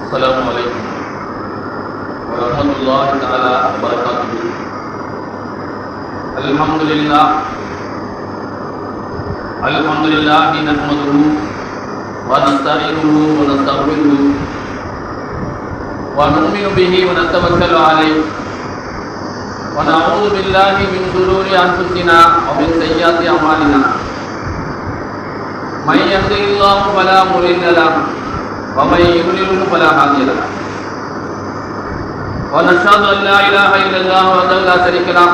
السلام عليكم ورحمة الله تعالى وبركاته. الحمد لله نحمده ونستعينه ونستغفره ونؤمن به ونتوكل عليه ونعوذ بالله من شرور أنفسنا ومن سيئات أعمالنا. من يهده الله فلا مضل له ومن يضلل فلا هادي له. ونشهد أن لا إله إلا الله وحده لا شريك له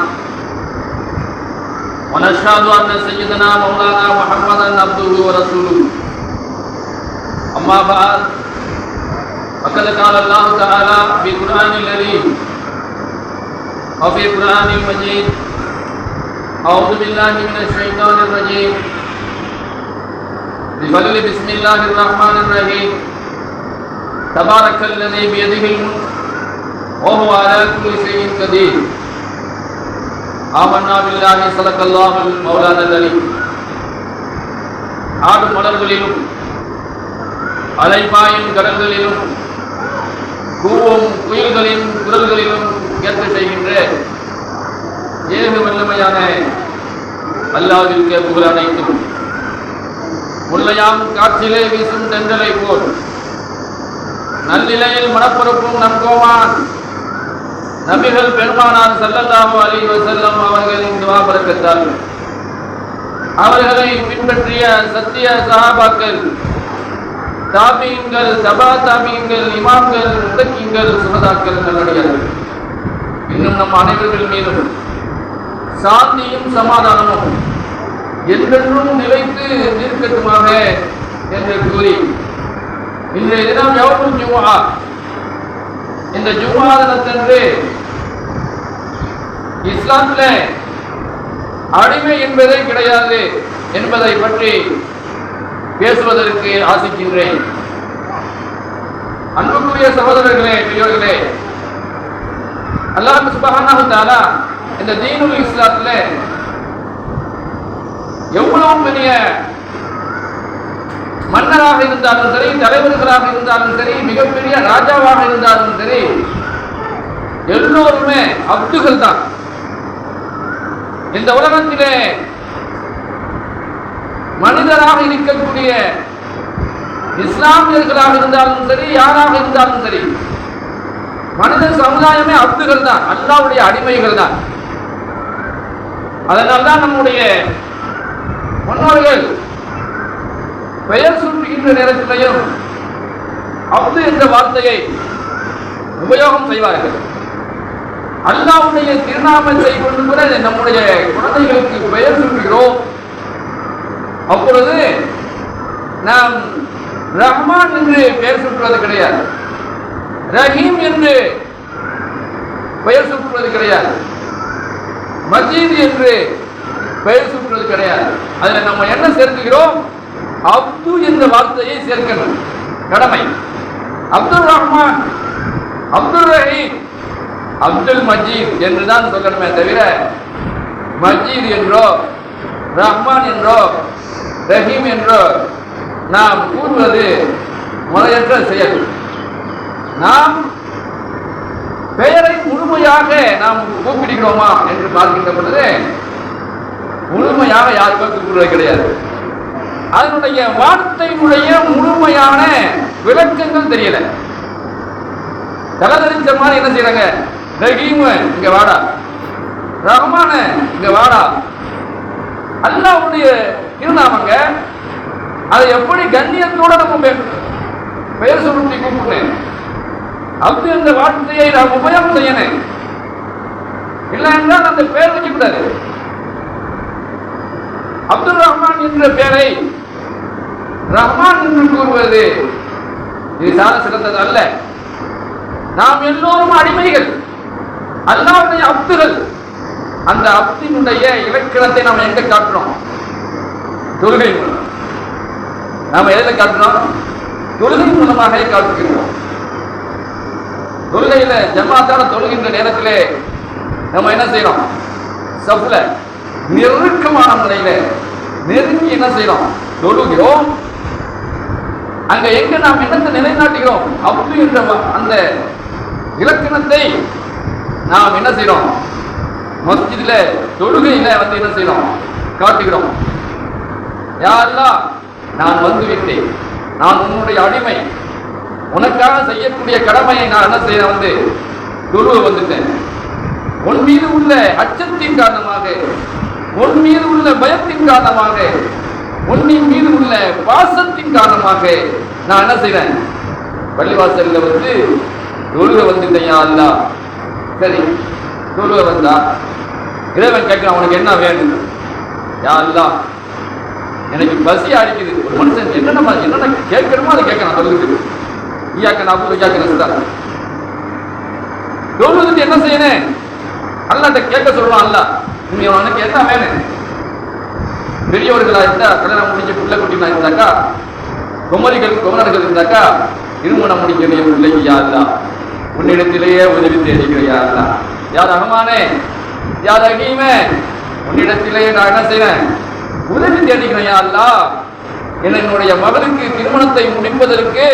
ونشهد أن سيدنا مولانا محمدا عبده ورسوله. أما بعد فقد قال الله تعالى في القرآن الكريم وفي القرآن المجيد: أعوذ بالله من الشيطان الرجيم. بفضل بسم الله الرحمن الرحيم. تبارك الذي بيده الملك وهو على كل شيء قدير. آمنا بالله صدق الله المولانا العليم. ஆடும் மலர்களிலும் அலைபாயும் கடல்களிலும் கூவும் குயில்களின் குரல்களிலும் கேட்க செய்கின்ற ஏக வல்லமையான அல்லாஹ்விற்கு புகழ் அனைத்தும். முல்லையாம் காற்றிலே வீசும் தென்றலை போல் நல்லிலையில் மனப்பரப்பும் நம் கோமான் நபிகள் பெருமானார் ஸல்லல்லாஹு அலைஹி வஸல்லம் அவர்களின் துஆ பரக்கத்தால் அவர்களை பின்பற்றிய சத்திய சஹாபாக்கள், தாபீன்கள், தபா தாபீன்கள், இமாம்கள், முத்தகீன்கள், சுஹதாக்கள், நல்லடியார்கள் இன்னும் நம் அனைவர்கள் மீதும் சாந்தியும் சமாதானமும் என்றென்றும் நிலைத்து நிற்கட்டுமாக என்று கூறி, இன்றைய தினம் யௌமுல் ஜும்ஆ, இந்த ஜும்ஆ தினத்தன்று இஸ்லாத்தில் அடிமை என்பதே கிடையாது என்பதை பற்றி பேசுவதற்கு ஆசிக்கின்றேன். அன்புக்குரிய சகோதரர்களே, பெரியோர்களே, அல்லாஹ் சுப்ஹானஹு வ தஆலா இந்த தீனுல் இஸ்லாத்தில் எவ்வளவு பெரிய மன்னராக இருந்தாலும் சரி, தலைவர்களாக இருந்தாலும் சரி, மிகப்பெரிய ராஜாவாக இருந்தாலும் சரி, எல்லோருமே அப்துகள் தான். இந்த உலகத்திலே மனிதராக இருக்கக்கூடிய இஸ்லாமியர்களாக இருந்தாலும் சரி, யாராக இருந்தாலும் சரி, மனித சமுதாயமே அப்துகள் தான், அல்லாஹ்வுடைய அடிமைகள் தான். அதனால்தான் நம்முடைய முன்னோர்கள் பெயர் சூட்டுகின்ற நேரத்திலையும் அப்து என்ற வார்த்தையை உபயோகம் செய்வார்கள். அல்லாஹ்வுடைய திருநாமத்தை கொண்டு கூட நம்முடைய குழந்தைகளுக்கு பெயர் சூட்டுகிறோம். அப்பொழுது நாம் ரஹ்மான் என்று பெயர் சூட்டுவது கிடையாது, ரஹீம் என்று பெயர் சூட்டுவது கிடையாது, மஜீத் என்று பெயர் சூட்டுவது கிடையாது. அதில் நம்ம என்ன சேர்க்கிறோம்? அப்து என்ற வார்த்தையை சேர்க்கணும், கடமை. அப்துல் ரஹ்மான், அப்துல் ரஹீம், அப்துல் மஜீத் என்றுதான் சொல்லணுமே தவிர மஜீத் என்றோ ரஹ்மான் என்றோ ரஹீம் என்றோ நாம் கூறுவது முறையற்ற செயல். நாம் பெயரை முழுமையாக நாம் கூப்பிடுகிறோமா என்று பார்க்கின்ற பொழுது முழுமையாக யாருக்கும் கூப்பிடுவது கிடையாது. அதனுடைய வார்த்தையினுடைய முழுமையான விளக்கங்கள் தெரியல. தலதரிச்ச மாதிரி என்ன செய்யறாங்க? ரஹீம் இங்க வாடா, ரஹ்மான இங்க வாடா. அல்லாஹ்வுடைய திருநாமங்க, அதை எப்படி கண்ணியத்தோட நம்ம பெயர் சொல்லி கூப்பிடுறேன். அப்படி அந்த வார்த்தையை நாம் உபயோகம் செய்யணும். இல்லை என்றால் அந்த பெயர் வைக்கக்கூடாது. அப்துல் ரஹ்மான் என்ற பெயரை ரஹ்மான் என்று கூறுவது இது சால சிறந்தது அல்ல. நாம் எல்லோரும் அடிமைகள், அல்லாஹ்வுடைய அப்துகள். அந்த அப்தினுடைய இலக்கணத்தை நாம் எங்க காட்டுறோம்? தொழுகை மூலம். நாம் எதில் காட்டுறோம்? தொழுகை மூலமாக காட்டுகிறோம். தொழுகையில ஜமாத்தான தொழுகின்ற நேரத்திலே நம்ம என்ன செய்யறோம்? சஃப்ல நெருக்கமான முறையில நெருங்கி என்ன செய்யறோம்? தொழுகிறோம். அங்க எங்க நாம் என்னத்தை நிலைநாட்டுகிறோம் அப்படின்ற அந்த இலக்கணத்தை நாம் என்ன செய்யறோம்? மஸ்ஜிதுல தொழுகையில வந்து என்ன செய்யறோம்? காட்டுகிறோம். யா அல்லாஹ், நான் வந்து விட்டேன், நான் உன்னுடைய அடிமை, உனக்காக செய்யக்கூடிய கடமையை நான் என்ன செய்ய வந்து தொழுவ வந்துட்டேன். உன் மீது உள்ள அச்சத்தின் காரணமாக, உன் மீது உள்ள பயத்தின் காரணமாக, உன்னின் மீது உள்ள பாசத்தின் காரணமாக நான் என்ன செய்றேன்? பள்ளிவாசல்ல வந்து தொழுக வந்துட்டேன். யா அல்லாஹ். சரி, தொழுக வந்தா இறைவன் கேட்கிறான், உனக்கு என்ன வேணும்? யா அல்லாஹ், எனக்கு பசி அடிக்குது. ஒரு மனுஷன் என்னென்ன கேட்கணுமோ அதை கேட்கணும். தொழுது ஈயாக்க நாற்பது ஈயாக்க நசுதான் தொழுதுட்டு என்ன செய்யணும்? அல்லாஹ்ட்ட கேட்க சொல்லலாம். அல்லாஹ், நீ உனக்கு என்ன வேணும்? பெரியவர்களா இருந்தா, கல்யாணம் முடிஞ்ச பிள்ளை குட்டினா இருந்தாக்கா, குமரர்கள் இருந்தாக்கா, திருமணம் முடிக்கக்கூடிய பிள்ளைக்கு யா அல்லாஹ் உன்னிடத்திலேயே உதவி தேடிக்கிறேன். யா அல்லாஹ், யா ரஹ்மானே, யா ரஹீமே, உன்னிடத்திலேயே நான் என்ன செய்றேன்? உதவி தேடிக்கிறேன். யா அல்லாஹ், என்னுடைய மகளுக்கு திருமணத்தை முடிப்பதற்கு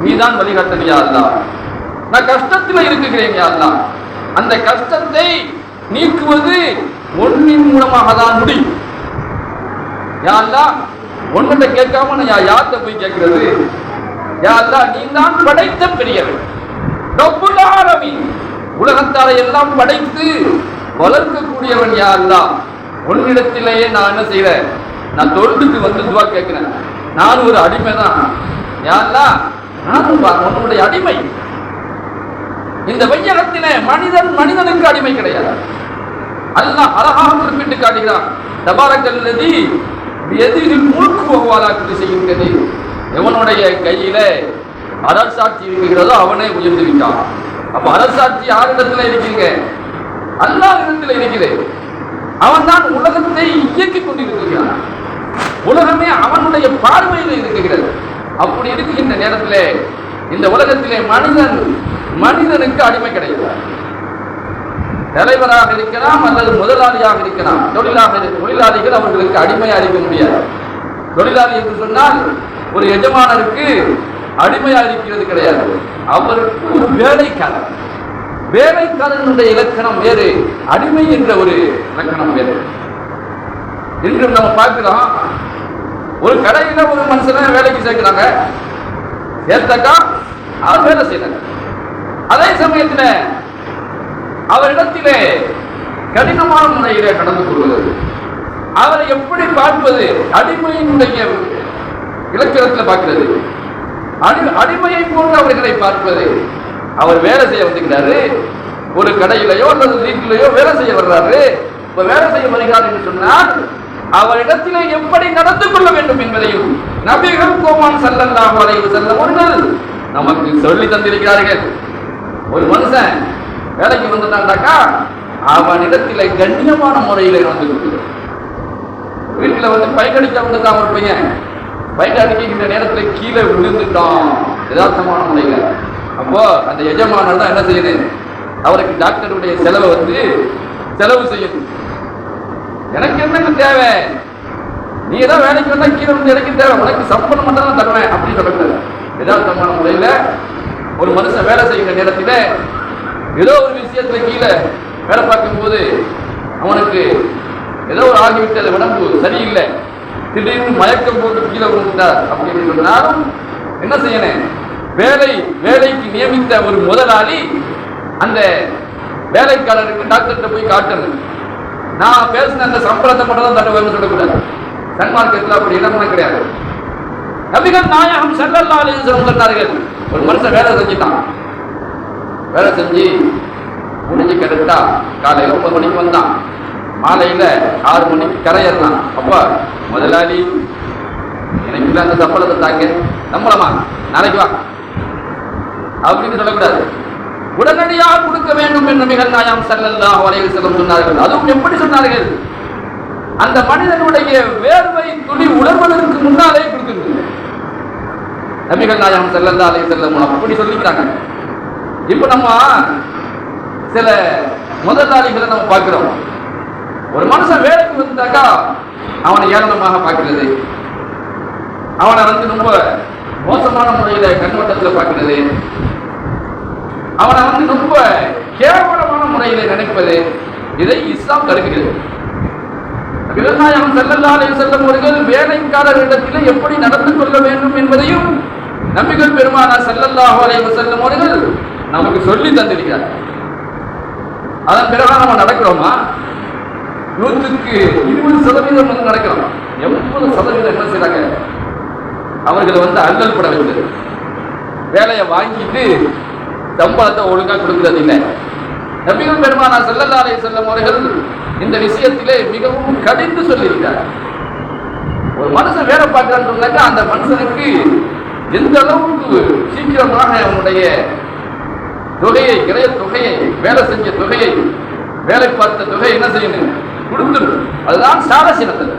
நீதான் வழிகாட்டல். யா அல்லாஹ், நான் கஷ்டத்தில் இருக்குகிறேன். யா அல்லாஹ், அந்த கஷ்டத்தை நீக்குவது ஒன்னின் மூலமாக தான் முடியும். யா அல்லாஹ், ஒன்னிட்ட கேட்காம நான் யார்கிட்ட போய் கேட்கிறது? யா அல்லாஹ், நீ தான் படைத்த பெரியவன், ரப்புல் ஆலமீன், உலகத்தாரை எல்லாம் படைத்து வளர்க்கக்கூடியவன். யா அல்லாஹ், உன்னிடத்திலேயே நான் என்ன செய்யறேன்? நான் தொழுதுக்கு வந்து துவா கேட்கிறேன். நான் ஒரு அடிமை தான். யா அல்லாஹ், நானும் உன்னுடைய அடிமை. இந்த வையகத்திலே மனிதனுக்கு அடிமை கிடையாது. அல்லாஹ் அழகாக குறிப்பிட்டு காட்டுகிறான். தபாரக்கல்லதி பியதில் முல்கு வஹுவலா குல்லி ஷைஇன் கதீர். எவனுடைய கையில அரசாட்சி இருக்கிறதோ அவனே உயர்ந்து விட்டான். அப்ப அரசாட்சி யாரிடத்துல இருக்கீங்க? அல்லாஹ் இடத்துல இருக்கிறது. அவன் தான் உலகத்தை இயக்கிக் கொண்டிருக்கிறான். உலகமே அவனுடைய பார்வையில் இருக்கிறது. அப்படி இருக்கின்ற நேரத்திலே இந்த உலகத்திலே மனிதனுக்கு அடிமை கிடையாது. தலைவராக இருக்கலாம் அல்லது முதலாளியாக இருக்கலாம். தொழிலாளிகள் அவர்களுக்கு அடிமையா இருக்க முடியாது. தொழிலாளி என்று சொன்னால் ஒரு எஜமானருக்கு அடிமையா இருக்கிறது கிடையாது. அவருக்கு ஒரு வேலைக்காரன். வேலைக்காரனுடைய இலக்கணம் வேறு, அடிமை என்ற ஒரு இலக்கணம் வேறு. இன்றும் நம்ம பார்க்கிறோம், ஒரு கடையில ஒரு மனுஷனை வேலைக்கு சேர்க்கிறாங்க. சேர்த்தாக்கா அவர் வேலை செய்யறாங்க. அதே சமயத்தில் அவரிடத்திலே கடினமான முறையிலே நடந்து கொள்வது, அவரை எப்படி பார்ப்பது? அடிமையினுடைய இலக்கணத்தில் பார்க்கிறது. அடிமையை போன்று அவர்களை பார்ப்பது. அவர் வேலை செய்ய வந்துக்கிறாரு, ஒரு கடையிலையோ அல்லது வீட்டிலேயோ வேலை செய்ய வர்றாரு. இப்ப வேலை செய்ய வருகிறார் என்று சொன்னால் அவரிடத்திலே எப்படி நடந்து கொள்ள வேண்டும் என்பதையும் நபிகள் கோமான் ஸல்லல்லாஹு அலைஹி வஸல்லம் அவர்கள் நமக்கு சொல்லி தந்திருக்கிறார்கள். ஒரு மனுஷன் வேலைக்கு வந்துட்டாண்டாக்கா அவனிடத்திலே கண்ணியமான முறையில் நடந்து கொள்கிறார். வீட்டில் வந்து பைக்கடிக்க வந்துட்டான் ஒரு பையன். பைக் அடிக்கின்ற நேரத்தில் கீழே விழுந்துட்டான் யதார்த்தமான முறையில். அப்போ அந்த எஜமானர் தான் என்ன செய்யணும்? அவருக்கு டாக்டருடைய செலவை வந்து செலவு செய்யணும். எனக்கு என்னங்க தேவை? நீ ஏதாவது வேலைக்கு வந்தா கீழே வந்து எனக்கு தேவை, உனக்கு சம்பளம் மட்டும் தான் தருவேன் அப்படின்னு சொல்லக்கூடாது. யதார்த்தமான முறையில் ஒரு மனுஷன் வேலை செய்கிற நேரத்தில் ஏதோ ஒரு விஷயத்துல கீழே வேலை பார்க்கும்போது அவனுக்கு ஏதோ ஒரு ஆகிவிட்டது, உடம்பு சரியில்லை, திடீர்னு மயக்கம் போட்டு கீழே விழுந்தார் அப்படின்னு சொன்னாலும் என்ன செய்யணும்? வேலைக்கு நியமித்த ஒரு முதலாளி அந்த வேலைக்காரருக்கு டாக்டர்கிட்ட போய் காட்டணும். நான் பேசின அந்த சம்பளத்தை மட்டும் தான் தருவேன்னு சொல்லக்கூடாது. சன்மார்க்கத்தில் அப்படி இடம்லாம் கிடையாது. நபிகள் நாயகம் ஸல்லல்லாஹு அலைஹி வஸல்லம் சொன்னார்கள், ஒரு மனுஷன் வேலை செஞ்சுட்டான். வேலை செஞ்சு முடிஞ்சு கரெக்டா காலையில் 9 மணிக்கு வந்தான், மாலையில் 6 மணிக்கு கரையேறலாம். அப்போ முதலாளி எனக்கு இல்லை அந்த சம்பளத்தை தாங்க, சம்பளமா நாளைக்கு வா அப்படின்னு சொல்லக்கூடாது. உடனடியாக கொடுக்க வேண்டும் என்று நபிகள் நாயகம் ஸல்லல்லாஹு அலைஹி வஸல்லம் சொன்னார்கள். அதுவும் எப்படி சொன்னார்கள்? அந்த மனிதனுடைய வேர்வை துளி உணர்வதற்கு முன்னாலே கொடுக்கிறது. நபிகள் நாயகம் ஸல்லல்லாஹு அலைஹி வஸல்லம் அப்படி சொல்லிக்கிறாங்க. இப்ப நம்ம சில முதலாளிகளை நம்ம பார்க்கிறோம். ஒரு மனுஷன் வேலைக்கு வந்தாக்கா அவனை ஏளனமாக பார்க்கிறது, அவனை வந்து ரொம்ப கண்ணோட்டத்தில் பார்க்கிறது, அவனை ரொம்ப கேவலமான முறையில் நினைப்பது, இதை இஸ்லாம் தடுக்கிறது. நாயகம் ஸல்லல்லாஹு அலைஹி வஸல்லம் அவர்கள் வேலைக்காரர்களிடத்திலே எப்படி நடந்து கொள்ள வேண்டும் என்பதையும் நபிகள் பெருமானார் ஸல்லல்லாஹு அலைஹி வஸல்லம் அவர்கள் நமக்கு சொல்லி தந்திருக்கிறார். அதன் பிறகு நம்ம நடக்கிறோமா? 100% நடக்கிறோம். 80% என்ன செய்றாங்க? அவர்களை அல்லல் பட வைக்கிறது, வேலையை வாங்கிட்டு சம்பளத்தை ஒழுங்கா கொடுக்கிறது இல்லை. நபிகள் பெருமானார் ஸல்லல்லாஹு அலைஹி வஸல்லம் அவர்கள் இந்த விஷயத்திலே மிகவும் கடிந்து சொல்லியிருக்கார். ஒரு மனுஷன் வேலை பார்க்கிறான்னு சொன்னாக்கா அந்த மனுஷனுக்கு எந்த அளவுக்கு சீக்கிரமாக அவனுடைய தொகையை, கிரைய தொகையை, வேலை செஞ்ச தொகையை, வேலை பார்த்த தொகையை என்ன செய்யணும்? கொடுத்துடும். அதுதான் சாரசினத்தது.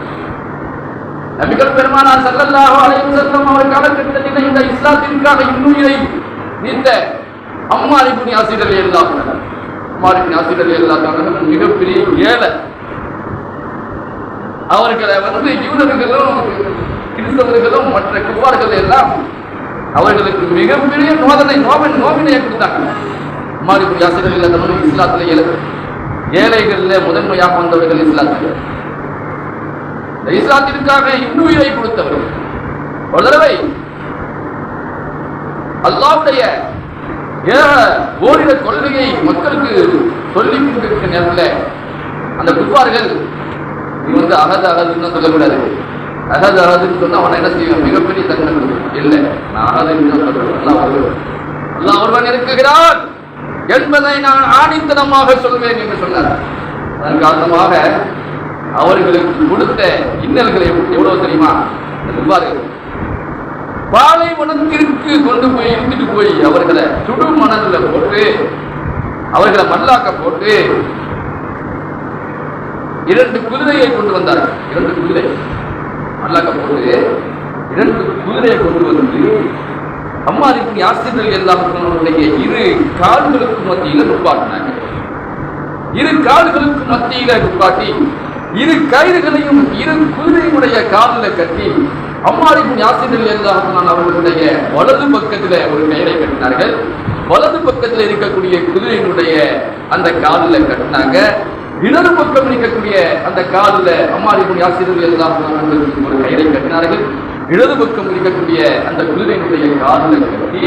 நபிகள் பெருமானார் ஸல்லல்லாஹு அலைஹி வஸல்லம் அவர் காலகட்டத்தில் இந்த இஸ்லாத்திற்காக இன்னுயிரை நீத்த அம்மார் இப்னு யாசிர் ரலியல்லாஹு அன்ஹு, அம்மார் இப்னு யாசிர் ரலியல்லாஹு அன்ஹு மிகப்பெரிய ஏழை. அவர்களை யூதர்களும் கிறிஸ்தவர்களும் மற்ற குஃபார்கள் எல்லாம் அவர்களுக்கு மிகப்பெரிய நோவினையை கொடுத்தாங்க. அம்மார் இப்னு யாசிர் ரலியல்லாஹு அன்ஹு இஸ்லாத்திலே ஏழைகளில் முதன்மையாக வந்தவர்கள் இஸ்லாத்தில். இஸ்லாத்திற்காக இன்னுயிரை கொடுத்தவர்கள். ஒரு தடவை அல்லாஹ்வுடைய ஓரிட கொள்கையை மக்களுக்கு சொல்லிக் கொண்டிருக்கிற நேரத்தில் அந்த குஃபார்கள் அகதுன்னு சொல்லக்கூடாது, அகதுன்னு சொன்னா அவனை என்ன செய்வான்? மிகப்பெரிய தண்டனை இல்லை. நான் அகதுன்னு சொல்றேன், அல்லாஹ் ஒருவன் இருக்குகிறான் என்பதை நான் ஆணித்தனமாக சொல்வேன் என்று சொன்னார். அதன் காரணமாக அவர்களுக்கு கொடுத்த இன்னல்களை எவ்வளவு தெரியுமா? பாலைவனத்திற்கு கொண்டு போய் இழுத்துட்டு போய் அவர்களை சுடு மணலில் போட்டு அவர்களை மல்லாக்க போட்டு 2 குதிரையை கொண்டு வந்தார்கள். 2 குதிரை மல்லாக்க போட்டு 2 குதிரையை கொண்டு வந்து அம்மார் இப்னு யாசிர் ரலியல்லாஹு அன்ஹுடைய 2 கால்களுக்கு மத்தியில் நிப்பாட்டினாங்க. 2 கால்களுக்கு மத்தியில் நிப்பாட்டி 2 கயிறுகளையும் 2 குதிரையுடைய காலில் கட்டி அம்மார் இப்னு யாசிர் ரலியல்லாஹு அன்ஹு அவர்களுடைய வலது பக்கத்தில் ஒரு கயிறை கட்டினார்கள். வலது பக்கத்தில் இருக்கக்கூடிய குதிரையினுடைய அந்த காலில் கட்டினாங்க. இடது பக்கம் இருக்கக்கூடிய அந்த காலில் அம்மார் இப்னு யாசிர் ரலியல்லாஹு அன்ஹு ஒரு கயிறை கட்டினார்கள். இடது பக்கம் இருக்கக்கூடிய அந்த குதிரையினுடைய காலில் கட்டி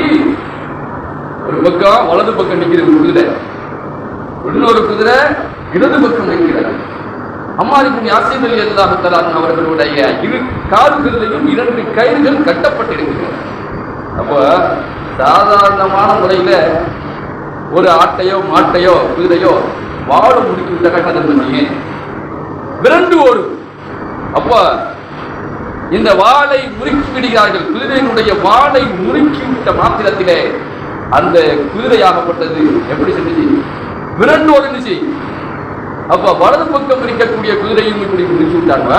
ஒரு பக்கம் வலது பக்கம் நிற்கிறது குதிரை, இன்னொரு குதிரை இடது பக்கம் நிற்கிறது. அம்மார் இப்னு யாசிர் ரலியல்லாஹு தஆலா அவர்களுடைய 2 கால்களிலும் 2 கயிறுகள் கட்டப்பட்டிருக்கிறது. அப்போ சாதாரணமான முறையில் ஒரு ஆட்டையோ மாட்டையோ குதிரையோ வாழ முடித்து விட்ட கட்டணம் விரண்டு ஓடும். அப்போ இந்த வாளை முறுக்கி விடுகிறார்கள். குதிரையினுடைய வாளை முறுக்கி விட்ட மாத்திரத்திலே அந்த குதிரையாகப்பட்டது எப்படி செஞ்சுச்சு? விரண்டு ஓடுச்சு. அப்ப வலது பக்கம் இருக்கக்கூடிய குதிரையும் இப்படி முடிச்சு விட்டாங்க,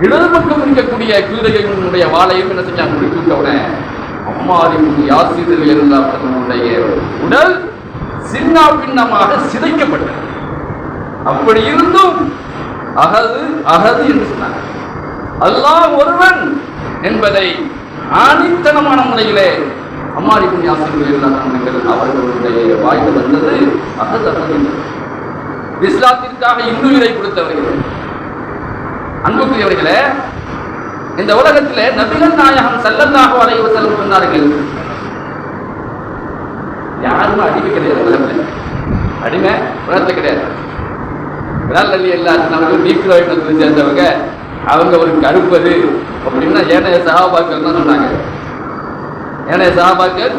இடது பக்கம் இருக்கக்கூடிய குதிரையினுடைய வாளையும் என்ன செஞ்சாங்க? முடிச்சு விட்டவுடனே அம்மார் இப்னு யாசிர் ரலியல்லாஹு அன்ஹுடைய உடல் சின்ன பின்னமாக சிதைக்கப்பட்டது. அப்படி இருந்தும் அகது அகது என்று சொன்னாங்க. அல்லாஹ் ஒருவன் என்பதை ஆணித்தனமான முறையிலே அம்மார் இப்னு யாசிர் ரலியல்லாஹு அன்ஹு அவர்களுடைய வாயில் வந்தது அகது அகது. இஸ்லாத்திற்காக இன்னுயிரை கொடுத்தவர்கள். அன்புக்குரியவர்களே, இந்த உலகத்திலே நபிகள் நாயகம் ஸல்லல்லாஹு அலைஹி வஸல்லம் சொன்னார்கள், யாரும் அடிமை கிடையாது உலகத்தில். அடிமை உலகத்தில் கிடையாது. பிலால் ரலியல்லாஹு அன்ஹு நீக்ரோயினத்தில் சேர்ந்தவங்க, அவங்க ஒரு கருப்பது அப்படின்னா ஏனைய சஹாபாக்கள் தான் சொன்னாங்க. ஏனைய சஹாபாக்கள்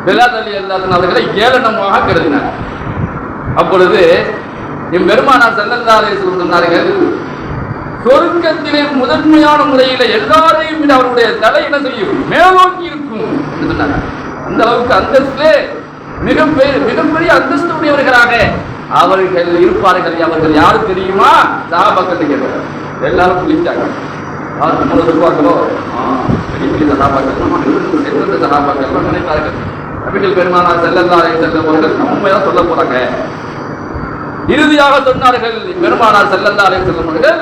பிலால் ரலியல்லாஹு அன்ஹு அவர்களை ஏளனமாக கருதினார். அப்பொழுது பெருமானார் ஸல்லல்லாஹு அலைஹி வஸல்லம் சொன்னார்கள், சொர்க்கத்திலே முதன்மையான முறையில் எல்லாரையும் விட அவருடைய தலை என்ன செய்யும்? மேலோக்கி இருக்கும் என்று சொன்னார்கள். அந்த அளவுக்கு அந்தஸ்திலே மிகப்பெரிய அந்தஸ்து உடையவர்களாக அவர்கள் இருப்பார்கள். அவர்கள் யாரு தெரியுமா? சஹாபாக்கள் கேட்பார்கள். எல்லாரும் புரிஞ்சாங்க. யார் நம்மளை சொல்வார்களோ பெரிய பெரிய சஹாபாக்கள், எந்தெந்த சஹாபாக்கள் நினைப்பார்கள். நபிகள் பெருமானார் ஸல்லல்லாஹு அலைஹி வஸல்லம் அவர்கள் உண்மையாக சொல்ல போறாங்க. இறுதியாக சொன்னார்கள் பெருமானார் ஸல்லல்லாஹு அலைஹி வஸல்லம் அவர்கள்,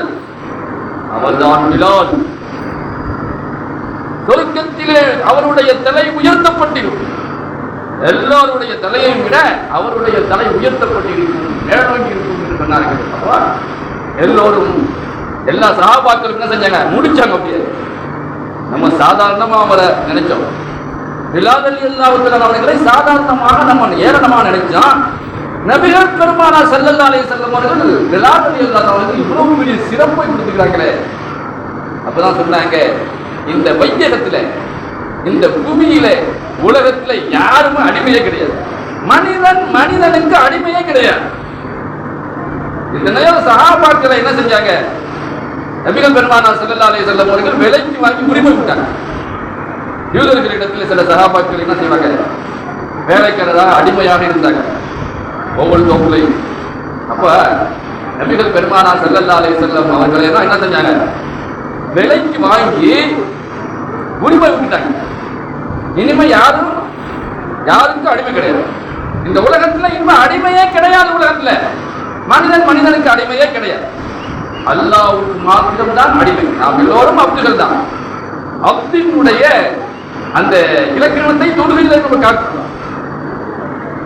அவர்தான் பிலால். சொர்க்கத்தில் சொர்க்கத்திலே அவருடைய தலை உயர்த்தப்பட்டிருக்கும். எல்லோருடைய தலையையும் விட அவருடைய தலை உயர்த்தப்பட்டிருக்கும், மேலோங்கி இருக்கும் என்று சொன்னார்கள். அப்பா எல்லோரும் எல்லா சஹாபாக்களும் என்ன செஞ்சாங்க? முடிச்சாங்க. அப்படியே நம்ம சாதாரணமா அவரை நினைச்சோம். பிலால் ரலியல்லாஹு தஆலா அவர்களை சாதாரணமாக நம்ம ஏளனமாக நினைச்சோம். நபிகள் பெருமானார் ஸல்லல்லாஹு அலைஹி வஸல்லம் அவர்கள் பிலால் ரலியல்லாஹு அவர்களுக்கு இவ்வளவு பெரிய சிறப்பை கொடுத்துக்கிறாங்களே. அப்பதான் சொன்னாங்க, இந்த வையகத்துல, இந்த பூமியில, உலகத்துல யாருமே அடிமையே கிடையாது. மனிதன் மனிதனுக்கு அடிமையே கிடையாது. இந்த நேரம் சஹாபாக்களை என்ன செஞ்சாங்க? நபிகள் பெருமானார் ஸல்லல்லாஹு அலைஹி வஸல்லம் அவர்கள் விலைக்கு வாங்கி உரிமை விட்டாங்க. யூதர்களிடத்தில் சில சஹாபாக்கள் என்ன செய்வாங்க? வேலைக்காரராக அடிமையாக இருந்தாங்க ஒவ்வொரு தொகுலையும். அப்ப நபிகள் பெருமானார் ஸல்லல்லாஹு அலைஹி வஸல்லம் அவர்களை என்ன செஞ்சாங்க? விலைக்கு வாங்கி உரிமை விட்டாங்க. இனிமே யாருக்கும் அடிமை கிடையாது. இந்த உலகத்துல இனிமே அடிமையே கிடையாது. உலகத்துல மனிதன் மனிதனுக்கு அடிமையே கிடையாது. அல்லாஹ்வுக்கு மாத்திரம்தான் அடிமை. நாம் எல்லோரும் அப்துகள் தான். அப்தினுடைய அந்த இலக்கணத்தை தொழுகையில் நம்ம காட்டுறோம்.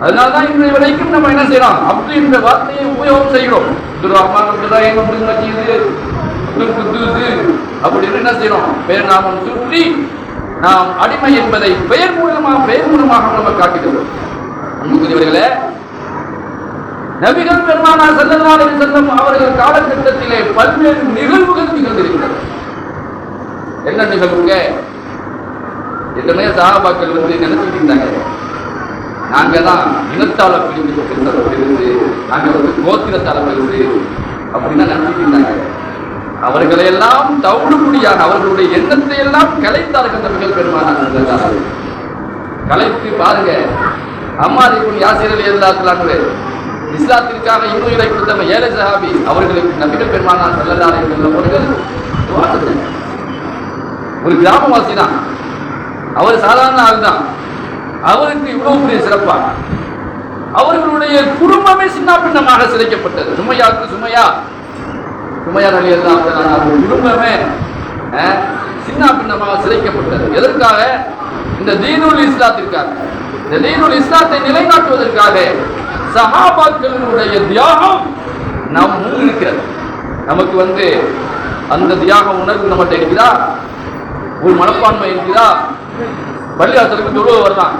அதனால்தான் இன்றைய வரைக்கும் நம்ம என்ன செய்யறோம்? அப்து என்ற வார்த்தையை உபயோகம் செய்கிறோம். அப்படின்னு என்ன செய்யறோம்? பெயர் நாமம் சுற்றி நாம் அடிமை என்பதை பெயர் மூலமாக நம்ம காட்டுகிறோம். அன்புக்குரியவர்களே, நபிகள் பெருமானார் ஸல்லல்லாஹு அலைஹி வஸல்லம் அவர்கள் காலகட்டத்திலே பல்வேறு நிகழ்வுகள் நிகழ்ந்திருக்கிறது. என்ன நிகழ்வுங்க? எத்தனையோ சஹாபாக்கள் நினைச்சுட்டு இருந்தாங்க, நாங்க தான் இனத்தால பிரிந்து, நாங்க கோத்திரத்தால பிரிந்து அப்படின்னா நினைச்சிட்டு இருந்தாங்க. அவர்களை எல்லாம் தவிடுபடியாக அவர்களுடைய எண்ணத்தை எல்லாம் கலைத்தார்கள் நபிகள் பெருமானார். கலைத்து பாருங்க, அம்மார் இப்னு யாசிர் ரலியல்லாஹு அன்ஹு இஸ்லாத்திற்காக இன்னுயிரை கொடுத்த ஏழை சஹாபி அவர்களுக்கு நபிகள் பெருமானார் ஸல்லல்லாஹு அலைஹி வஸல்லம் அவர்கள் துஆ செஞ்சாங்க. ஒரு கிராமவாசி தான், அவர் சாதாரண ஆள் தான். அவருக்கு இவ்வளவு பெரிய சிறப்பா அவர்களுடைய குடும்பமே சின்ன பின்னமாக சிதைக்கப்பட்டது. சுமையா ரலியல்லாஹு அன்ஹா குடும்பமே சின்ன பின்னமாக சிதைக்கப்பட்டது. எதற்காக? இந்த தீனுல் இஸ்லாத்திற்காக. இந்த தீனுல் இஸ்லாத்தை நிலைநாட்டுவதற்காக சஹாபாக்களுடைய தியாகம் நம் முன் இருக்கிறது. நமக்கு அந்த தியாக உணர்வு நம்மகிட்ட இருக்கிறா? ஒரு மனப்பான்மை இருக்கிறா? பள்ளிவாசலுக்கு தொழுவ வரலாம்.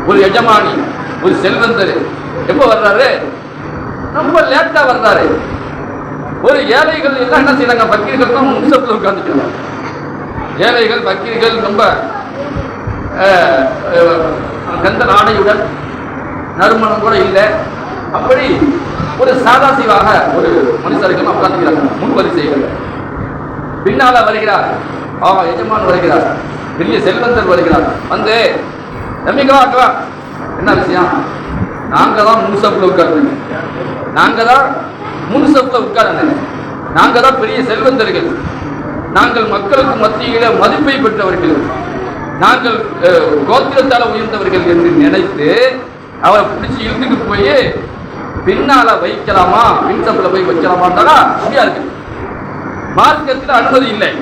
ஒரு எஜமானி, ஒரு செல்வந்தர் எப்ப வர்றாரு? ரொம்ப லேட்டா வர்றாரு. ஒரு ஏழைகள் எல்லாம் என்ன செய்யறாங்க? பக்கீர்கள் தான் முன்சப்ல உட்கார்ந்துட்டு. ஏழைகள் பக்கீர்கள் ரொம்ப கந்த நாடையுடன் நறுமணம் கூட இல்லை. அப்படி ஒரு சாதாசிவாக ஒரு மனுஷர்கள் உட்கார்ந்துக்கிறாங்க முன் வரிசைகள். பின்னால வருகிறார் எஜமான் வருகிறார், பெரிய செல்வந்தர் வருகிறார். வந்து நம்பிக்கவா என்ன விஷயம்? நாங்க தான் முன்சப்ல உட்கார்ந்து, நாங்க தான் முன்சப்ல உட்கார்ந்து, நாங்க தான் பெரிய செல்வந்தர்கள், நாங்கள் மக்களுக்கு மத்தியில மதிப்பை பெற்றவர்கள், நாங்கள் கோத்திரத்தால உயர்ந்தவர்கள் என்று நினைத்து அவரை பிடிச்சி இழுத்துட்டு போய் பின்னால வைக்கலாமா, பின்சப்ல போய் வைக்கலாமான்னா முடியாது. மார்க்கத்தில் அனுமதி இல்லை.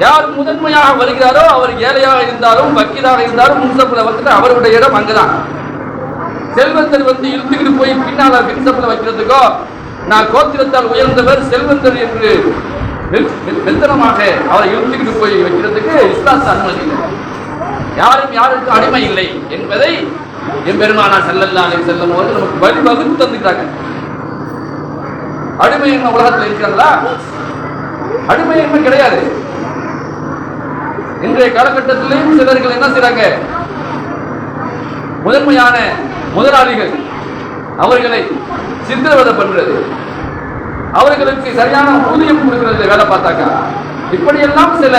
யார் முதன்மையாக வருகிறாரோ அவர் ஏழையாக இருந்தாலும் பக்கீராக இருந்தாலும் முன்சப்ல வந்துட்டு அவருடைய இடம் அங்குதான். செல்வந்தர் இழுத்துக்கிட்டு போய் பின்னால பின்சப்ல வைக்கிறதுக்கோ, நான் கோத்திரத்தால் உயர்ந்தவர் செல்வந்தர் என்று வெத்தனமாக அவரை இழுத்துக்கிட்டு போய் வைக்கிறதுக்கு இஸ்லாத்து அனுமதி இல்லை. யாருக்கும் அடிமை இல்லை என்பதை எம்பெருமானார் ஸல்லல்லாஹு அலைஹி வஸல்லம் அவர்கள் நமக்கு வழிவகுத்து தந்துக்கிறாங்க. அடிமை என்ன உலகத்தில் இருக்கிறாங்களா? அடிமை என்ன கிடையாது. இன்றைய காலகட்டத்திலேயும் சிலர்கள் என்ன செய்றாங்க? முதன்மையான முதலாளிகள் அவர்களை சித்திரவதை பண்றது, அவர்களுக்கு சரியான ஊதியம் கொடுக்கிறது வேலை பார்த்தாக்கா. இப்படியெல்லாம் சில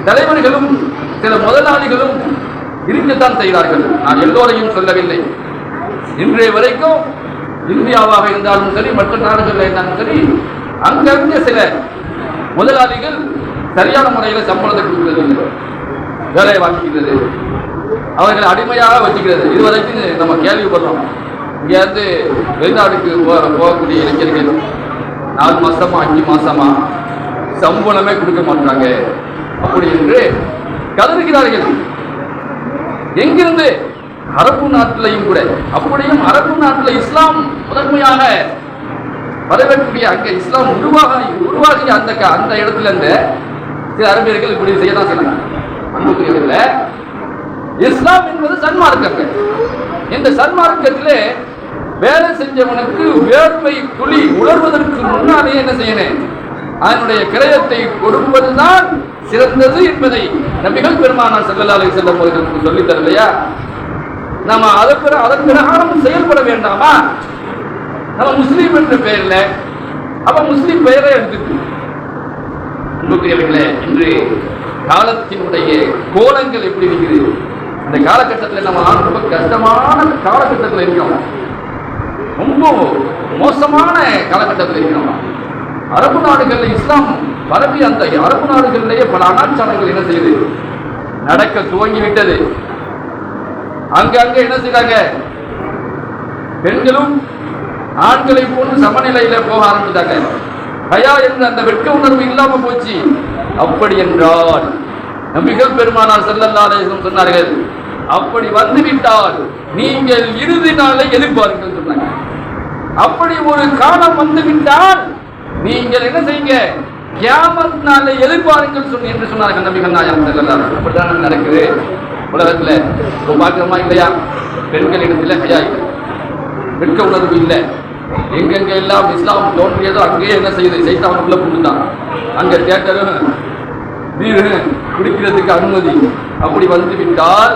தலைவர்களும் சில முதலாளிகளும் இருக்கத்தான் செய்கிறார்கள். நான் எல்லோரையும் சொல்லவில்லை. இன்றைய வரைக்கும் இந்தியாவாக இருந்தாலும் சரி, மற்ற நாடுகளில் இருந்தாலும் சரி, அங்கிருந்து சில முதலாளிகள் சரியான முறையில் சம்பளத்தை கொடுக்கிறது, வேலையை வாங்கிக்கிறது, அவர்களை அடிமையாக வச்சுக்கிறது. இதுவரைக்கும் நம்ம கேள்விப்படுறோம். இங்கேருந்து வெளிநாடுக்கு போகக்கூடிய இளைஞர்கள் 4 மாசமா 5 மாசமா சம்பளமே கொடுக்க மாட்டாங்க. அப்படி என்று கதறுகிறார்கள். எங்கிருந்து? அரபு நாட்டிலையும் கூட. அப்படியும் அரபு நாட்டில் இஸ்லாம் முதன்மையாக வரவேற்கக்கூடிய அங்க இஸ்லாம் உருவாகிய அந்த இடத்துல இருந்து சில அரபியர்கள் இப்படி செய்யதான் செய்யலாம். அன்புக்குரியவர்கள, இஸ்லாம் என்பது சன்மார்க்கம். இந்த சன்மார்க்கத்திலே வேலை செஞ்சவனுக்கு வேர்வை துளி உணர்வதற்கு முன்னாலே என்ன செய்யணும்? அதனுடைய கிரயத்தை கொடுப்பதுதான் சிறந்தது என்பதை நபிகள் பெருமானார் ஸல்லல்லாஹு அலைஹி வஸல்லம் அவர்களுக்கு சொல்லித் தரலையா? நாம அதன் பிரகாரம் செயல்பட வேண்டாமா? நம்ம முஸ்லீம் என்ற பெயர்ல அப்ப முஸ்லீம் பெயரை எடுத்துட்டு இன்று காலத்தினுடைய கோலங்கள் எப்படி இருக்கிறது? இந்த காலகட்டத்தில் நம்ம ரொம்ப கஷ்டமான காலகட்டத்தில் இருக்கிறோம். ரொம்ப மோசமான காலகட்டத்தில் இருக்கிறோம். அரபு நாடுகளில் இஸ்லாம் பரவி அந்த அரபு நாடுகளிலேயே பல அனாச்சாரங்கள் என்ன செய்யுது? நடக்க துவங்கிவிட்டது. அங்கங்க என்ன செய்றாங்க? பெண்களும் ஆண்களை போன்று சமநிலையில போக ஆரம்பித்தாங்க. ஹயா என்ற அந்த வெட்க உணர்வு இல்லாம போச்சு. அப்படி என்றால் நபிகள் பெருமானார் ஸல்லல்லாஹு அலைஹி வஸல்லம் சொன்னார்கள், அப்படி வந்துவிட்டால் நீங்கள் இறுதி நாளை எதிர்பார்ங்கள் சொன்னாங்க. அப்படி ஒரு காலம் வந்துவிட்டால் நீங்கள் என்ன செய்யுங்க? கியாமத் நாளை எதிர்பார்ங்கள் என்று சொன்னார்கள் நபிகள் நாயகம் ஸல்லல்லாஹு அலைஹி வஸல்லம். அப்படிதான் நடக்குது உலகத்துல. இப்போ பார்க்கிறோமா இல்லையா? பெண்களிடத்துல ஹயா இல்லை, வெட்க உணர்வு இல்லை. எங்கெங்க எல்லாம் இஸ்லாம் தோன்றியதோ அங்கேயே என்ன செய்யுது? சைத்தான் உள்ள புகுந்தான். அங்க தியேட்டரும் வீடு குடிக்கிறதுக்கு அனுமதி. அப்படி வந்து விட்டால்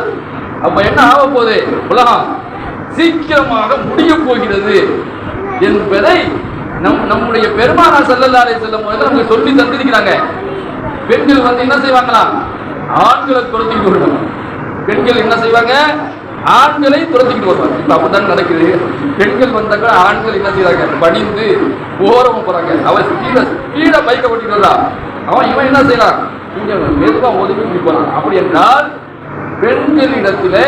அப்ப என்ன ஆக போகுது? உலகம் சீக்கிரமாக முடிய போகிறது என்பதை நம்முடைய பெருமானார் ஸல்லல்லாஹு அலைஹி வஸல்லம் அவங்க சொல்லி தந்திருக்கிறாங்க. பெண்கள் வந்து என்ன செய்வாங்களாம்? ஆண்களை துரத்திக்கிட்டு வருவாங்க. பெண்கள் என்ன செய்வாங்க? ஆண்களை துரத்திக்கிட்டு வருவாங்க. இப்ப அப்படித்தான் நடக்குது. பெண்கள் வந்தாங்க, ஆண்கள் என்ன செய்வாங்க? பணிந்து ஓரமா போறாங்க. அவன் ஸ்பீட பைக்கை ஓட்டிட்டு வரா. இவன் என்ன செய்யலாம்? கொஞ்சம் மெதுவா ஒதுக்கி போறான். அப்படி என்றால் பெண்களிடத்திலே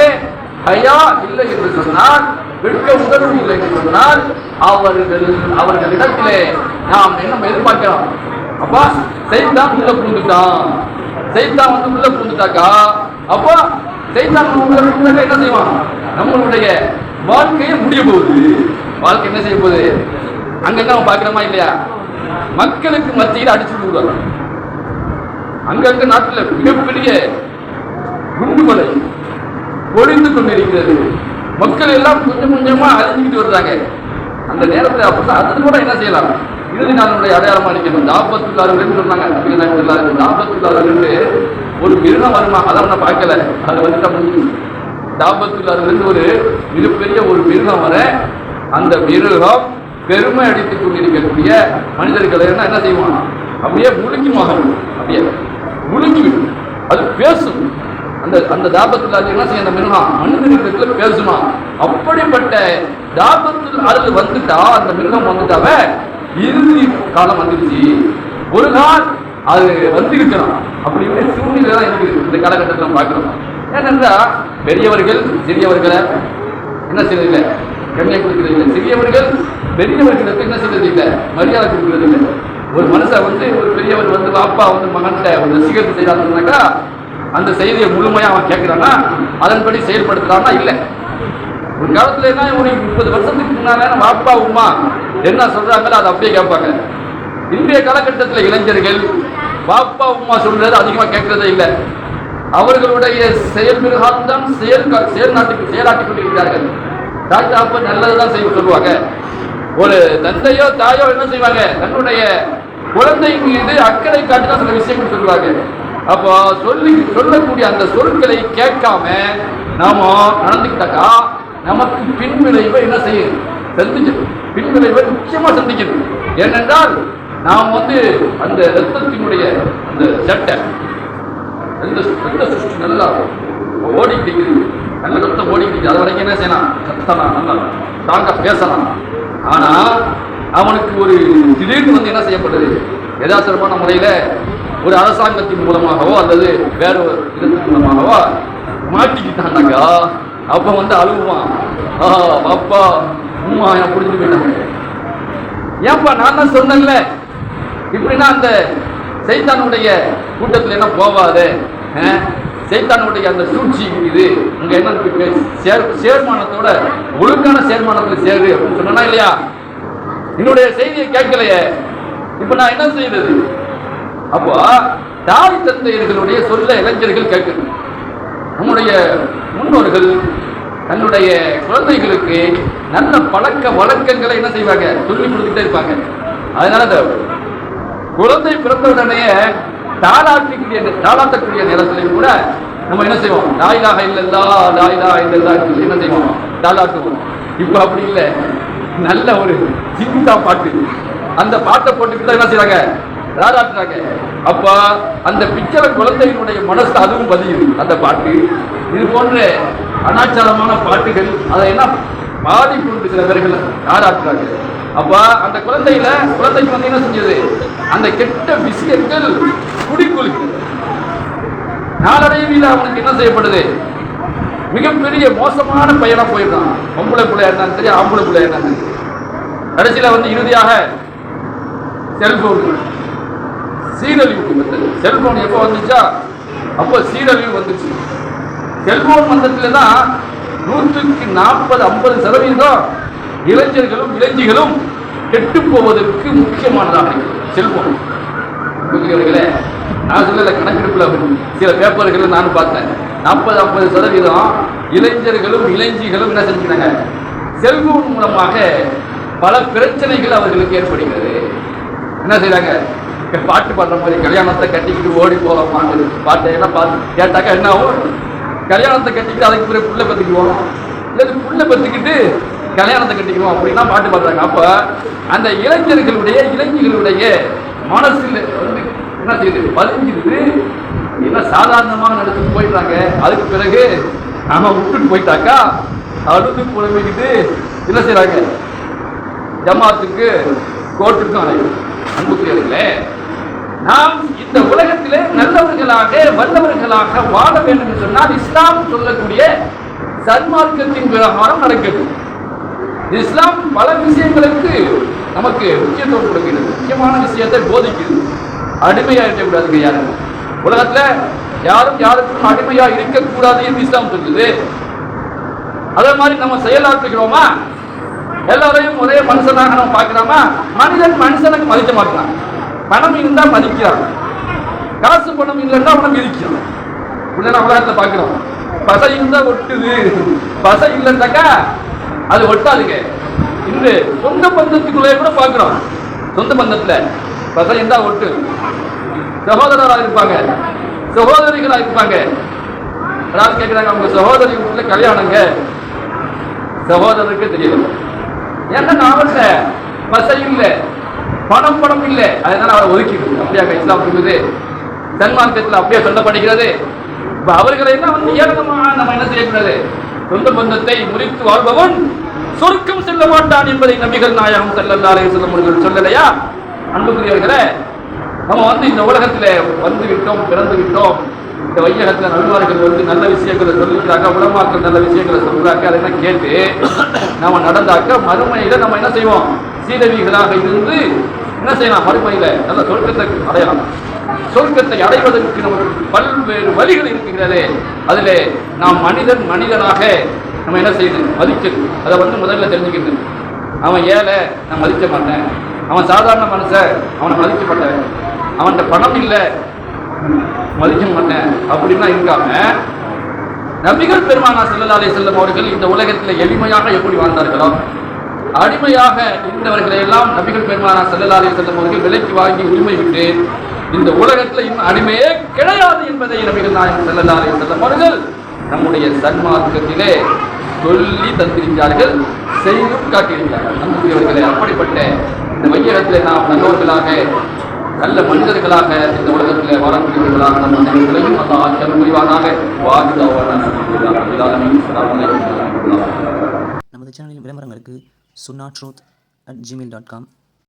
ஹயா இல்லை என்று சொன்னால், வெட்க உணர்வு இல்லை என்று சொன்னால், அவர்களிடத்திலே நாம் என்ன எதிர்பார்க்கிறோம்? அப்பா சைத்தான் உள்ள புகுந்துட்டான். சைத்தான் வந்து உள்ள புகுந்துட்டாக்கா அப்போ சைத்தான் என்ன செய்வான்? நம்மளுடைய வாழ்க்கையை முடிய போகுது. வாழ்க்கை என்ன செய்ய போகுது? அங்கங்க அவன் பார்க்கிறோமா இல்லையா? மக்களுக்கு மத்தியில் அடிச்சு விடுவாங்க. அங்கங்க நாட்டில் மிகப்பெரிய குண்டுமலை பொழிந்து கொண்டிருக்கிறது. மக்கள் எல்லாம் கொஞ்சம் கொஞ்சமா அழிஞ்சுக்கிட்டு வருறாங்க. அந்த நேரத்தில் அது கூட என்ன செய்யலாம்? இறுதி நாளுடைய அடையாளமா அளிக்கணும். தாபத்துள்ளார்கள் சொன்னாங்க. தாபத்துள்ளார்கள் ஒரு மிருகம் வருமா? அதை நான் பார்க்கல. அது வந்துட்டா முடிஞ்சு. தாபத்துள்ளார்கள் ஒரு மிகப்பெரிய ஒரு மிருகம் வர, அந்த மிருகம் பெருமை அடித்துக் கொண்டிருக்கக்கூடிய மனிதர்களை என்ன செய்வான்? அப்படியே முழுங்கிமாக, அப்படியே முழுங்கிவிடும். அது பேசும். அந்த தாபத்துள்ளார்கள் என்ன செய்ய? அந்த மிருகம் மனிதர்களுக்குள்ள பேசுமா? அப்படிப்பட்ட தாபத்துள் அது வந்துட்டா, அந்த மிருகம் வந்துட்டாவ இறுதி காலம் வந்துருச்சு. ஒரு நாள் அது வந்திருக்கலாம். அப்படி சூழ்நிலை தான் இருக்குது இந்த காலகட்டத்தில் பார்க்கிறோம். ஏனென்றா பெரியவர்கள் சிறியவர்களை என்ன செய்யறதில்லை? கண்ணியம் கொடுக்கிறது. சிறியவர்கள் பெரியவர்களுக்கு என்ன செய்யறது இல்லை? மரியாதை கொடுக்கிறது இல்லை. ஒரு மனுஷன் வந்து ஒரு பெரியவர் வந்து அப்பா வந்து மகன்கிட்ட ஒரு ரசிகத்தை செய்யறாருனாக்கா அந்த செய்தியை முழுமையா அவன் கேட்கிறான்னா, அதன்படி செயல்படுத்துறான்னா இல்லை. ஒரு காலத்துல என்ன, ஒரு 30 வருஷத்துக்கு முன்னால அப்பா உமா என்ன சொல்றாங்களோ அதை அப்படியே கேட்பாங்க. இன்றைய காலகட்டத்தில் இளைஞர்கள் பாப்பா உமா சொல்றது அதிகமாக கேட்கறதே இல்லை. அவர்களுடைய செயல்மிருகம் தான் செயலாட்டிக் கொண்டிருக்கிறார்கள். தாத்தா அப்ப நல்லதுதான் செய்ய சொல்லுவாங்க. ஒரு தந்தையோ தாயோ என்ன செய்வாங்க? தன்னுடைய குழந்தை மீது அக்கறை காட்டிதான் சில விஷயங்கள் சொல்லுவாங்க. அப்போ சொல்லக்கூடிய அந்த சொற்களை கேட்காம நாம நடந்துக்கிட்டாக்கா நமக்கு பின்விளைவை என்ன செய்யும்? சந்திக்கணும். பின்விளைவை நிச்சயமா சந்திக்கணும். ஏனென்றால் நாம் வந்து அந்த ரத்தத்தினுடைய அந்த சட்டை நல்லா ஓடிக்கிட்டு, நல்ல ரத்தம் ஓடிக்கிட்டு, அது வரைக்கும் என்ன செய்யலாம்? கத்தலாம், நல்லா தாங்க பேசலாம். ஆனா அவனுக்கு ஒரு திடீர்னு வந்து என்ன செய்யப்படுது? யதார்த்தமான முறையில ஒரு அரசாங்கத்தின் மூலமாகவோ அல்லது வேற ஒரு விதத்தின் மூலமாகவோ மாட்டிக்கிட்டாங்க. அப்ப வந்து அழுவான், அப்பா அம்மா என்ன புரிஞ்சு போயிட்டாங்க. ஏன்பா நான் தான் சொன்னேன்ல. இப்படின்னா அந்த சைத்தானுடைய கூட்டத்தில் என்ன போவாது, சைத்தானுடைய அந்த சூழ்ச்சி இது அங்க என்ன சேர்மானத்தோட ஒழுங்கான சேர்மானத்தில் சேரு அப்படின்னு சொன்னா இல்லையா? என்னுடைய செய்தியை கேட்கலையே, இப்ப நான் என்ன செய்யறது? அப்போ தாய் தந்தையர்களுடைய சொல்ல இளைஞர்கள் கேட்கணும். நம்முடைய முன்னோர்கள் தன்னுடைய குழந்தைகளுக்கு நல்ல பழக்க வழக்கங்களை என்ன செய்வாங்க, சொல்லி கொடுத்துட்டே இருப்பாங்க. அதனால அந்த குழந்தை பிறந்தவுடனே தாளாட்டக்கூடிய நேரத்திலையும் கூட நம்ம என்ன செய்வோம், லாயிலாக இல்லல்லா லாயிலாக இல்லல்லா என்ன செய்வோம், தாளாட்டுவோம். இப்ப அப்படி இல்லை, நல்ல ஒரு ஜிந்தா பாட்டு, அந்த பாட்டை போட்டுக்கிட்டு என்ன செய்றாங்க, தாளாட்டுறாங்க. அப்ப அந்த பிச்சர குழந்தையினுடைய மனசு அதுவும் பதியுது அந்த பாட்டு. இது போன்ற அனாச்சாரமான பாட்டுகள் அதை என்ன பாதிப்பு சில பேர்கள் தாளாட்டுறாங்க. அப்ப அந்த குழந்தைக்கு வந்து என்ன செஞ்சது, அந்த கெட்ட விஷயங்கள் குடிக்குளிக்கிறது. நாளடைவில் அவனுக்கு என்ன செய்யப்படுது, மிகப்பெரிய மோசமான பையனா போயிடுறான். பொம்பளை பிள்ளையா இருந்தாலும் சரி, ஆம்பளை பிள்ளையா இருந்தாலும் சரி. கடைசியில வந்து இறுதியாக செல்போன் சீரழிவு வந்தது. செல்போன் எப்போ வந்துச்சா அப்போ சீரழிவு வந்துச்சு. செல்போன் வந்ததுல தான் 140-50% இளைஞர்களும் இளைஞிகளும் கெட்டு போவதற்கு முக்கியமானதாக செல்போன். நான் சொல்லல, கணக்கெடுப்புல சில பேப்பர்கள் நான் பார்த்தேன், 40-50% இளைஞர்களும் இளைஞிகளும் என்ன செஞ்சுக்கிறாங்க, செல்போன் மூலமாக பல பிரச்சனைகள் அவர்களுக்கு ஏற்படுகிறது. என்ன செய்யறாங்க, பாட்டு பாடுற மாதிரி கல்யாணத்தை கட்டிக்கிட்டு ஓடி போகலாமா, பாட்டை எல்லாம் பார்த்து கேட்டாக்கா என்ன ஆகும், கல்யாணத்தை கட்டிக்கிட்டு அதுக்கு பிறகு புள்ள பத்துக்குவோம், இல்லை புள்ள பத்துக்கிட்டு கல்யாணத்தை கட்டிக்குவோம் அப்படின்னா பாட்டு பாடுறாங்க. அப்ப அந்த இளைஞர்களுடைய மனசில் வந்து என்ன செய்யுது, பதிஞ்சிருக்கு. என்ன சாதாரணமாக நடத்திட்டு போயிட்டாங்க. அதுக்கு பிறகு நாம விட்டுட்டு போயிட்டாக்கா அழுது புலம்பிக்கிட்டு என்ன செய்யறாங்க, ஜமாத்துக்கு கோர்ட்டுக்கும் அழைக்கும். அன்புக்குரியவர்களே, நாம் இந்த உலகத்திலே நல்லவர்களாக வல்லவர்களாக வாழ வேண்டும் என்று சொன்னால் இஸ்லாம் சொல்லக்கூடிய சன்மார்க்கத்தின் பிரகாரம் நடக்கிறது. இஸ்லாம் பல விஷயங்களுக்கு நமக்கு முக்கியத்துவம் கொடுக்கிறது, முக்கியமான விஷயத்தை போதிக்கிறது. அடிமையா இருக்கக்கூடாதுங்க யாரும், உலகத்துல யாரும் யாருக்கும் அடிமையா இருக்கக்கூடாது என்று இஸ்லாம் சொல்லுது. அதே மாதிரி நம்ம செயலாற்றுகிறோமா, எல்லாரையும் ஒரே மனுஷனாக நம்ம பார்க்கிறோமா, மனுஷனுக்கு மதிக்க மாட்டான். பணம் இருந்தா மதிக்கிறான், காசு பணம் இல்லைன்னா அவனை மிதிக்கிறான். உடனே உலகத்துல பார்க்கிறோம், பசை இருந்தா ஒட்டுது, பசை இல்லைன்னாக்கா அது ஒட்டாதுங்க. இன்று சொந்த பந்தத்துக்குள்ளே கூட பார்க்கிறோம், சொந்த பந்தத்துல பசை இருந்தா ஒட்டு, சகோதரராக இருப்பாங்க, சகோதரிகளாக இருப்பாங்க. அதாவது கேட்கிறாங்க, அவங்க சகோதரி வீட்டுல கல்யாணங்க, சகோதரருக்கு தெரியல, ஏன்னா அவர்கிட்ட பசை இல்லை, பணம் இல்லை, அதனால அவரை ஒதுக்கிடுது. அப்படியா இஸ்லாம் சொல்லுது, சன்மார்க்கத்தில் அப்படியே சொல்லப்படுகிறது. இப்ப அவர்களை எல்லாம் வந்து ஏகமா நம்ம என்ன செய்யக்கூடாது, சொந்த பந்தத்தை முறித்து வாழ்பவன் சொர்க்கம் செல்ல மாட்டான் என்பதை நபிகள் நாயகம் ஸல்லல்லாஹு அலைஹி வஸல்லம் அவர்கள் சொல்லலையா? அன்புக்குரியவர்களே, நம்ம வந்து இந்த உலகத்துல வந்து விட்டோம், பிறந்து விட்டோம். இந்த வையகத்துல நபிமார்கள் வந்து நல்ல விஷயங்களை சொல்லிக்கிறாங்க, உலமாக்கள் நல்ல விஷயங்களை சொல்றாங்க, அதெல்லாம் கேட்டு நம்ம நடந்தாக்க மறுமையில நம்ம என்ன செய்வோம், சீதவிகளாக இருந்து என்ன செய்யலாம், மறுமையில நல்ல சொர்க்கத்தை அடையலாம். சொர்க்கத்தை அடைவதற்கு நமக்கு பல்வேறு வழிகள் இருக்கிறது. அதில் நாம் மனிதனாக நம்ம என்ன செய்யணும், மதிக்கணும். அதை வந்து முதல்ல தெரிஞ்சுக்கணும். அவன் ஏழை, நான் மதிக்க மாட்டேன். அவன் சாதாரண மனுஷன், அவனை மதிக்க மாட்டேன். அவன்கிட்ட பணம் இல்லை, மதிக்க மாட்டேன் அப்படின்னா இருக்காம, நபிகள் பெருமானார் ஸல்லல்லாஹு அலைஹி வஸல்லம் அவர்கள் இந்த உலகத்தில் எளிமையாக எப்படி வாழ்ந்தார்களோ, அடிமையாக இருந்தவர்களை எல்லாம் நபிகள் பெருமானார் ஸல்லல்லாஹு அலைஹி வஸல்லம் அவர்கள் விலைக்கு வாங்கி உரிமை விட்டு இந்த உலகத்தில் இன்னும் அடிமையே கிடையாது என்பதை நபிகள் நாயகம் ஸல்லல்லாஹு அலைஹி வஸல்லம் அவர்கள் நம்முடைய சன்மார்க்கத்திலே சொல்லி தந்திருக்கிறார்கள், செய்தும் காட்டியிருக்கிறார்கள். அன்புக்குரியவர்களே, அப்படிப்பட்ட இந்த வையகத்திலே நாம் நல்லவர்களாக நல்ல மனிதர்களாக இந்த உலகத்தில் வாழக்கூடியவர்களாக நம் அனைவர்களையும் அந்த ஆட்சியம் புரிவானாக. நமது சேனலில் விளம்பரங்களுக்கு sunnaatruth@gmail.com